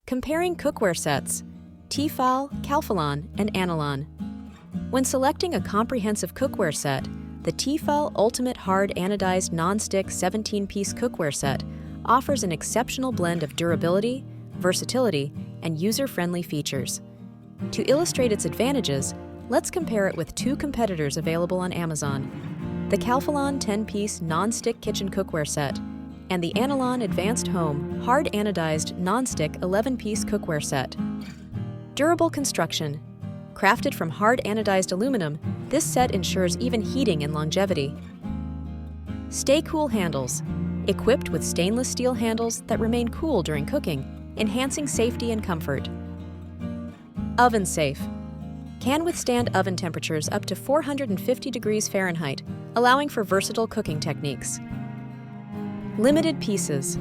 Comparing cookware sets, T-fal, Calphalon, and Anilon. When selecting a comprehensive cookware set, the T-fal Ultimate Hard Anodized Non-stick 17-piece cookware set offers an exceptional blend of durability, versatility, and user-friendly features. To illustrate its advantages, let's compare it with two competitors available on Amazon: the Calphalon 10-piece non-stick kitchen cookware set and the Anilon Advanced Home Hard Anodized Non-stick 11-piece cookware set. Durable construction. Crafted from hard anodized aluminum, this set ensures even heating and longevity. Stay cool handles. Equipped with stainless steel handles that remain cool during cooking, enhancing safety and comfort. Oven safe. Can withstand oven temperatures up to 450 degrees Fahrenheit, allowing for versatile cooking techniques. Limited pieces.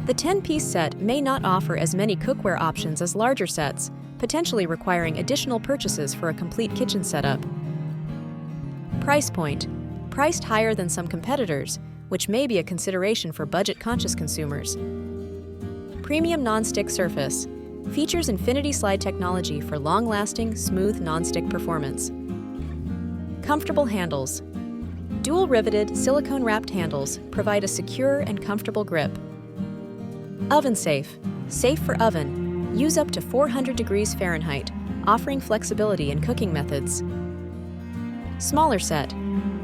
The 10-piece set may not offer as many cookware options as larger sets, potentially requiring additional purchases for a complete kitchen setup. Price point. Priced higher than some competitors, which may be a consideration for budget-conscious consumers. Premium non-stick surface. Features infinity slide technology for long-lasting, smooth non-stick performance. Comfortable handles. Dual-riveted, silicone-wrapped handles provide a secure and comfortable grip. Oven safe. Safe for oven. Use up to 400 degrees Fahrenheit, offering flexibility in cooking methods. Smaller set.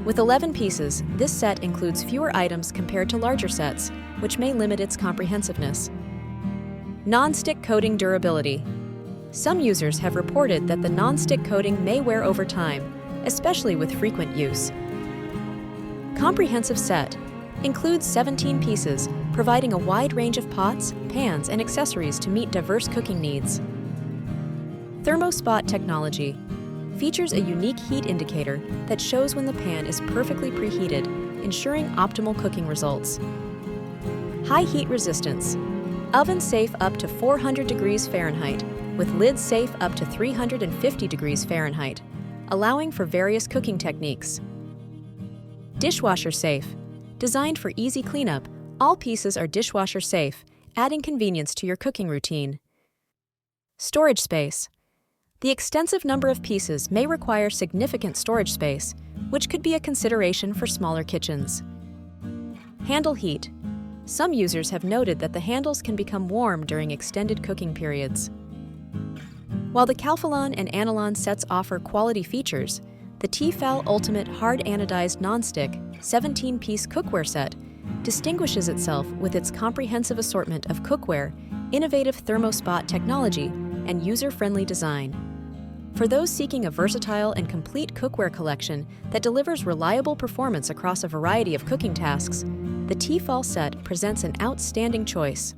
With 11 pieces, this set includes fewer items compared to larger sets, which may limit its comprehensiveness. Non-stick coating durability. Some users have reported that the non-stick coating may wear over time, especially with frequent use. Comprehensive set. Includes 17 pieces, providing a wide range of pots, pans, and accessories to meet diverse cooking needs. Thermo-Spot technology. Features a unique heat indicator that shows when the pan is perfectly preheated, ensuring optimal cooking results. High heat resistance. Oven safe up to 400 degrees Fahrenheit, with lid safe up to 350 degrees Fahrenheit, allowing for various cooking techniques. Dishwasher-safe. Designed for easy cleanup, all pieces are dishwasher-safe, adding convenience to your cooking routine. Storage space. The extensive number of pieces may require significant storage space, which could be a consideration for smaller kitchens. Handle heat. Some users have noted that the handles can become warm during extended cooking periods. While the Calphalon and Anilon sets offer quality features, the T-fal Ultimate Hard Anodized Non-stick 17-piece cookware set distinguishes itself with its comprehensive assortment of cookware, innovative Thermo-Spot technology, and user-friendly design. For those seeking a versatile and complete cookware collection that delivers reliable performance across a variety of cooking tasks, the T-fal set presents an outstanding choice.